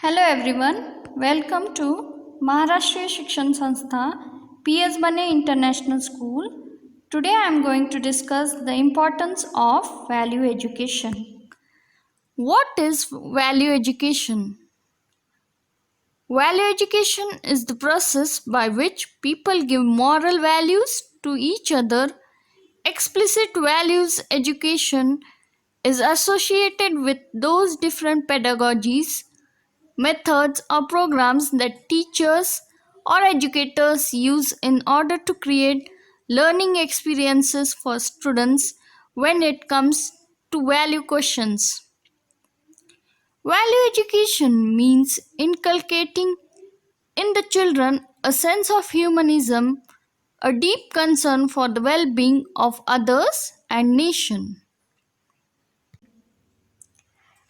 Hello everyone, welcome to Maharashtriya Shikshan Sanstha PS Bane International School. Today I am going to discuss the importance of value education. What is value education? Value education is the process by which people give moral values to each other. Explicit values education is associated with those different pedagogies, methods, or programs that teachers or educators use in order to create learning experiences for students when it comes to value questions. Value education means inculcating in the children a sense of humanism, a deep concern for the well being of others and nation.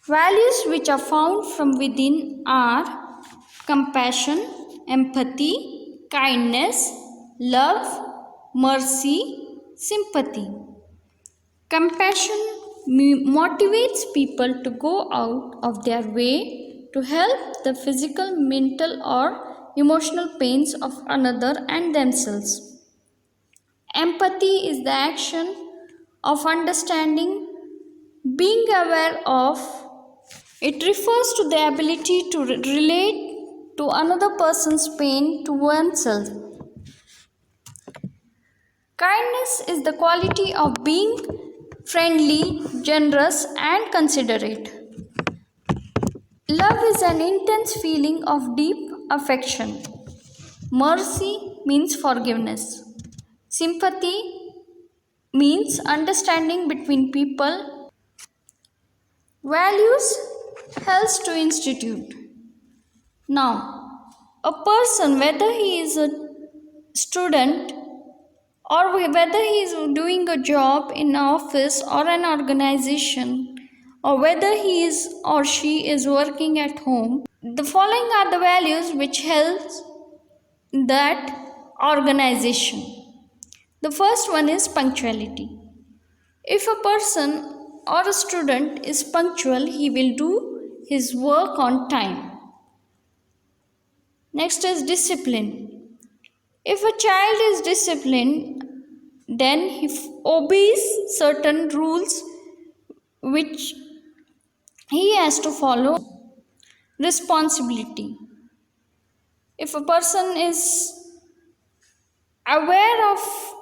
Values which are found from within are compassion, empathy, kindness, love, mercy, sympathy. Compassion motivates people to go out of their way to help the physical, mental, or emotional pains of another and themselves. Empathy is the action of understanding, being aware of. It refers to the ability to relate to another person's pain to oneself. Kindness is the quality of being friendly, generous, and considerate. Love is an intense feeling of deep affection. Mercy means forgiveness. Sympathy means understanding between people. Values helps to institute. Now, a person, whether he is a student or whether he is doing a job in an office or an organization, or whether he is or she is working at home, the following are the values which helps that organization. The first one is punctuality. If a person or a student is punctual, he will do his work on time. Next is discipline. If a child is disciplined, then he obeys certain rules which he has to follow. Responsibility. If a person is aware of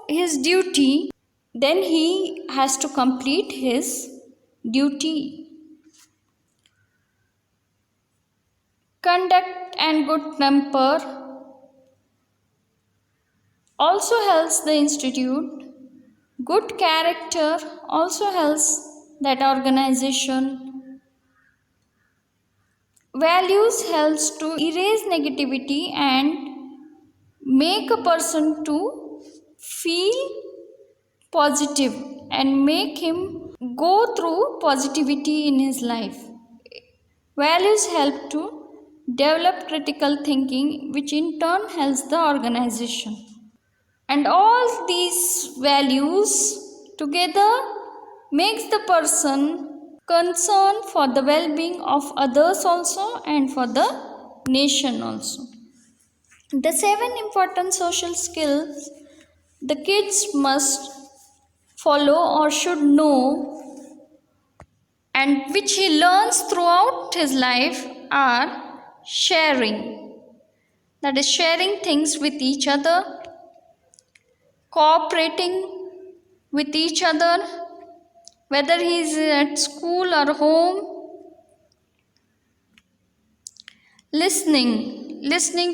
his duty, then he has to complete his duty. Conduct and good temper also helps the institute. Good character also helps that organization. Values helps to erase negativity and make a person to feel positive and make him go through positivity in his life. Values help to develop critical thinking, which in turn helps the organization. And all these values together makes the person concerned for the well-being of others also and for the nation also. The 7 important social skills the kids must follow or should know and which he learns throughout his life are sharing. That is sharing things with each other, cooperating with each other, whether he is at school or home, listening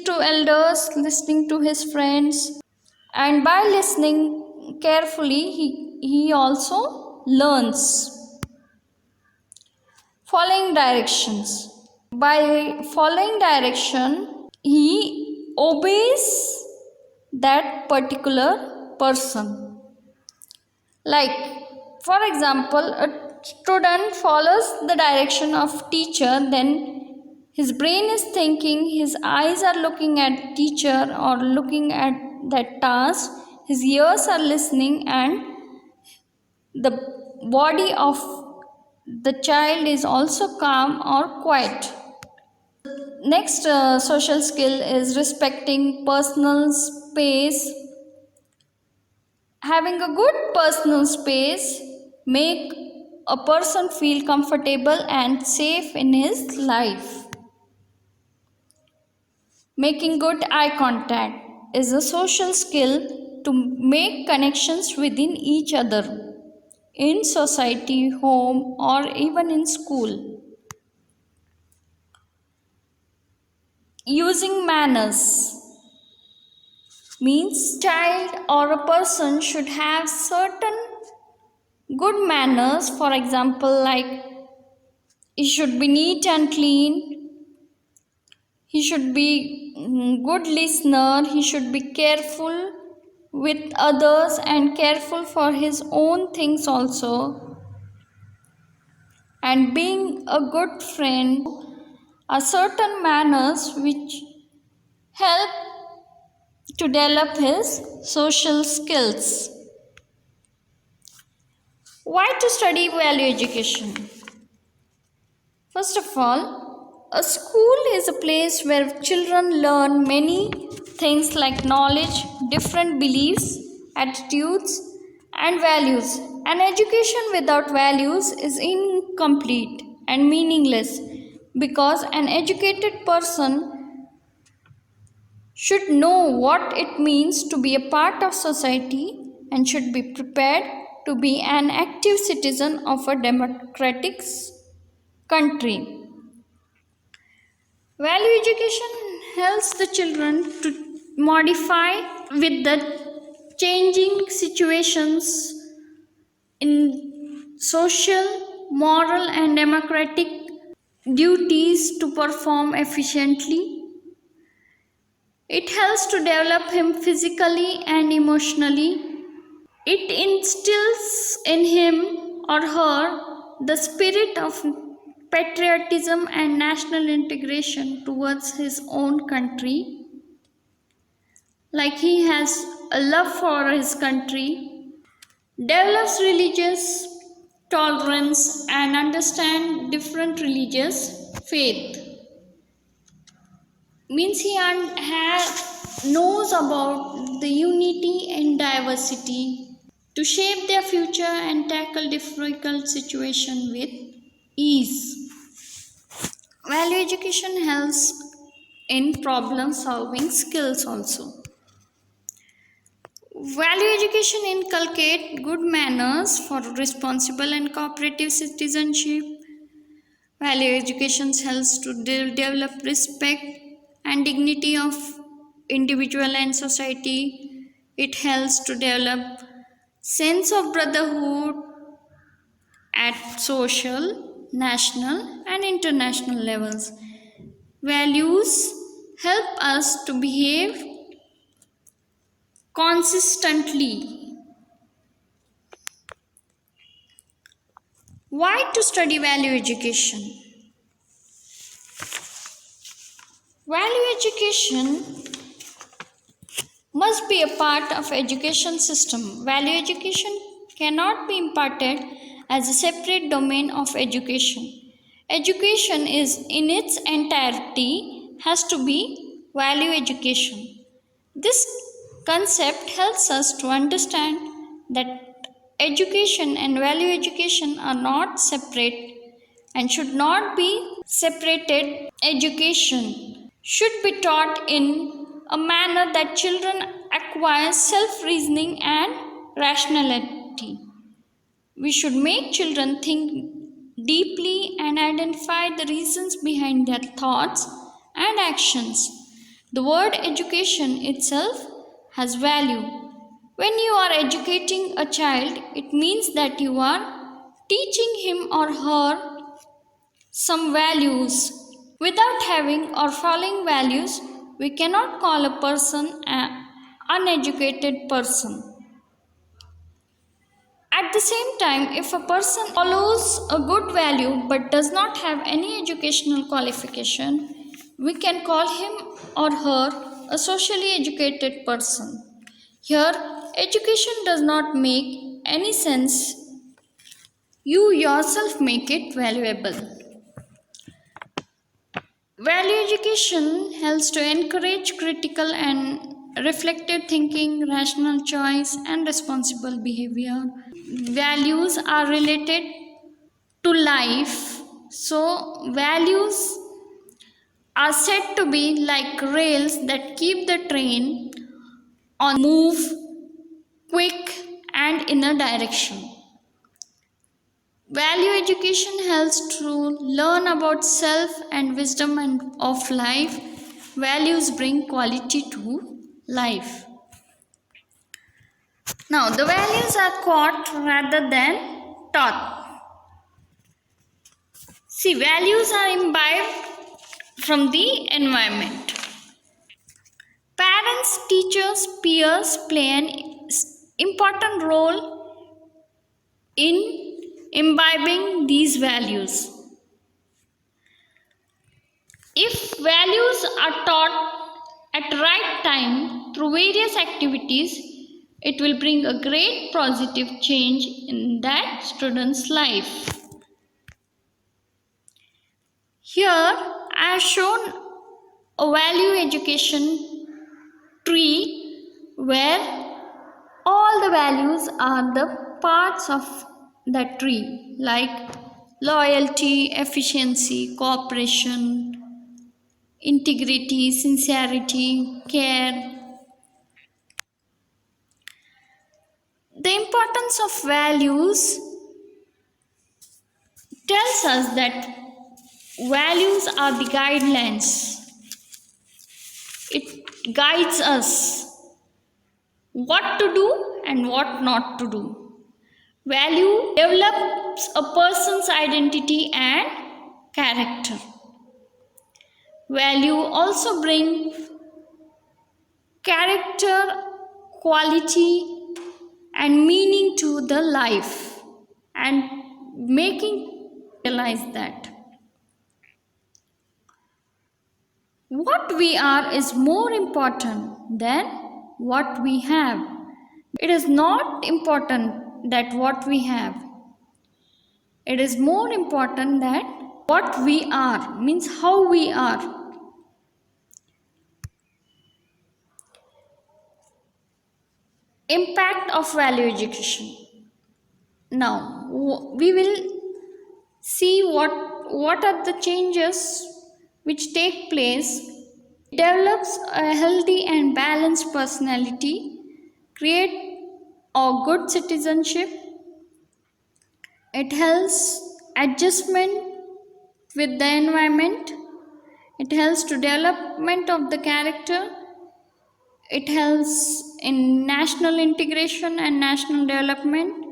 to elders, listening to his friends, and by listening carefully, he also learns. Following directions. By following direction, he obeys that particular person. Like, for example, a student follows the direction of teacher, then his brain is thinking, his eyes are looking at teacher or looking at that task, his ears are listening, and the body of the child is also calm or quiet. next social skill is respecting personal space. Having a good personal space make a person feel comfortable and safe in his life. Making good eye contact is a social skill to make connections within each other in society, home, or even in school. Using manners means child or a person should have certain good manners. For example, like he should be neat and clean, he should be good listener, he should be careful with others and careful for his own things also, and being a good friend are certain manners which help to develop his social skills. Why to study value education? First of all, a school is a place where children learn many things like knowledge, different beliefs, attitudes, and values. An education without values is incomplete and meaningless because an educated person should know what it means to be a part of society and should be prepared to be an active citizen of a democratic country. Value education helps the children to modify with the changing situations in social, moral, and democratic duties to perform efficiently. It helps to develop him physically and emotionally. It instills in him or her the spirit of patriotism and national integration towards his own country. Like he has a love for his country, develops religious tolerance and understand different religious faith. Means he knows about the unity and diversity to shape their future and tackle difficult situation with ease. Value education helps in problem solving skills also. Value education inculcate good manners for responsible and cooperative citizenship. Value education helps to develop respect and dignity of individual and society. It helps to develop sense of brotherhood at social, national, and international levels. Values help us to behave consistently. Why to study value education? Value education must be a part of education system. Value education cannot be imparted as a separate domain of education. Education is in its entirety has to be value education. This concept helps us to understand that education and value education are not separate and should not be separated. Education should be taught in a manner that children acquire self reasoning and rationality. We should make children think deeply and identify the reasons behind their thoughts and actions. The word education itself has value. When you are educating a child, it means that you are teaching him or her some values. Without having or following values, we cannot call a person an uneducated person. At the same time, if a person follows a good value but does not have any educational qualification, we can call him or her a socially educated person. Here, education does not make any sense. You yourself make it valuable. Value education helps to encourage critical and reflective thinking, rational choice, and responsible behavior. Values are related to life, so values are said to be like rails that keep the train on move quick and in a direction. Value education helps to learn about self and wisdom and of life. Values bring quality to life. Now, the values are caught rather than taught. See, values are imbibed from the environment. Parents, teachers, peers play an important role in imbibing these values. If values are taught at right time through various activities, it will bring a great positive change in that student's life. Here I have shown a value education tree where all the values are the parts of that tree, like loyalty, efficiency, cooperation, integrity, sincerity, care. The importance of values tells us that values are the guidelines. It guides us what to do and what not to do. Value develops a person's identity and character. Value also bring character, quality and meaning to the life and making realize that what we are is more important than what we have. It is not important that what we have. It is more important that what we are, means how we are. Impact of value education. Now we will see what are the changes which take place. It develops a healthy and balanced personality, create a good citizenship. It helps adjustment with the environment. It helps to development of the character. It helps in national integration and national development,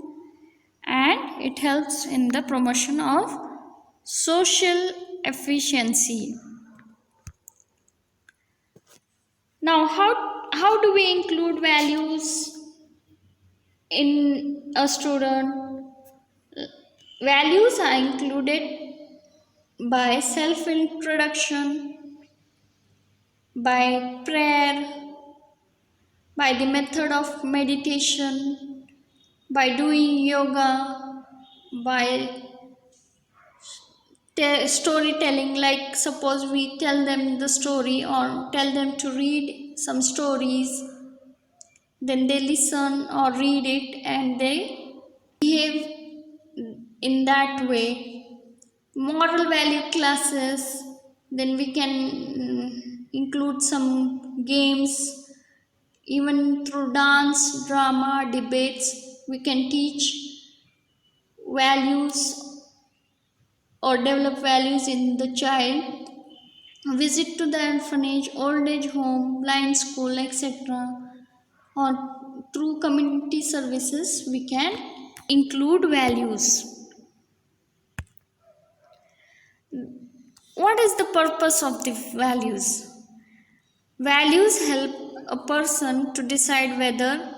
and it helps in the promotion of social efficiency. Now, how do we include values in a student? Values are included by self introduction, by prayer, by the method of meditation, by doing yoga, by storytelling, like suppose we tell them the story or tell them to read some stories, then they listen or read it and they behave in that way. Moral value classes, then we can include some games, even through dance, drama, debates, we can teach values or develop values in the child. Visit to the orphanage, old age home, blind school, etc. Or through community services, we can include values. What is the purpose of the values? Values help a person to decide whether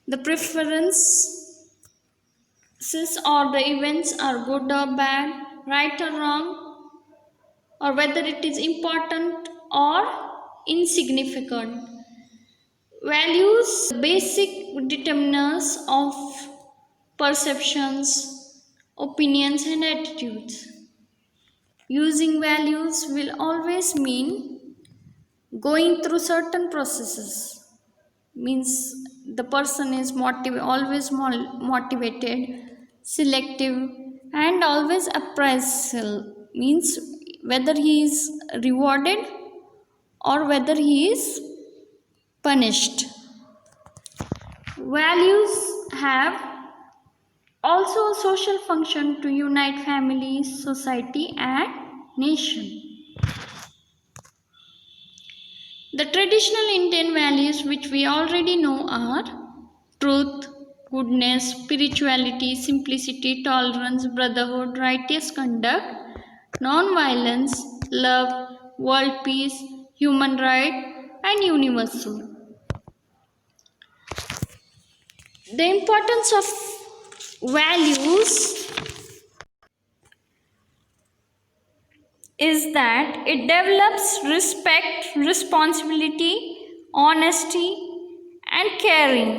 the preferences or the events are good or bad, right or wrong, or whether it is important or insignificant. Values, basic determiners of perceptions, opinions, and attitudes. Using values will always mean going through certain processes. Means the person is always motivated, selective, and always appraisal. Means whether he is rewarded or whether he is punished. Values have also a social function to unite families, society, and nation. The traditional Indian values which we already know are truth, goodness, spirituality, simplicity, tolerance, brotherhood, righteous conduct, non-violence, love, world peace, human right, and universal. The importance of values is that it develops respect, responsibility, honesty, and caring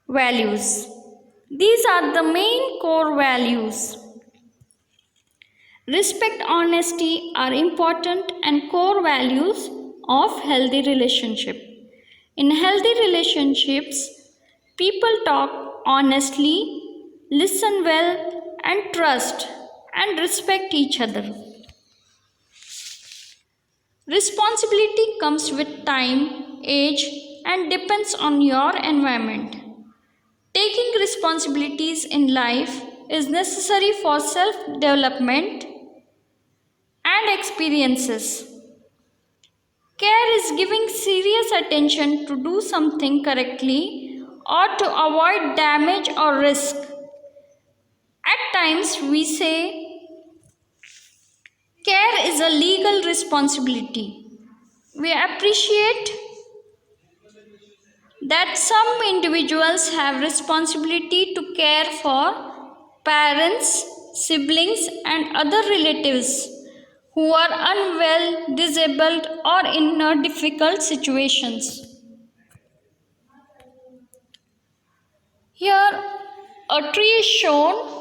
values. These are the main core values. Respect, honesty are important and core values of healthy relationship. In healthy relationships, people talk honestly, listen well, and trust and respect each other. Responsibility comes with time, age, and depends on your environment. Taking responsibilities in life is necessary for self-development and experiences. Care is giving serious attention to do something correctly or to avoid damage or risk. At times we say care is a legal responsibility. We appreciate that some individuals have responsibility to care for parents, siblings, and other relatives who are unwell, disabled, or in difficult situations. Here a tree is shown,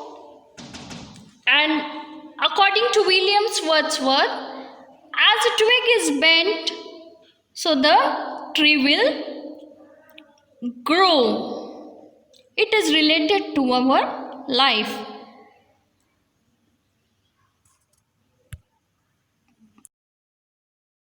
and according to Williams Wordsworth, as a twig is bent, so the tree will grow. It is related to our life.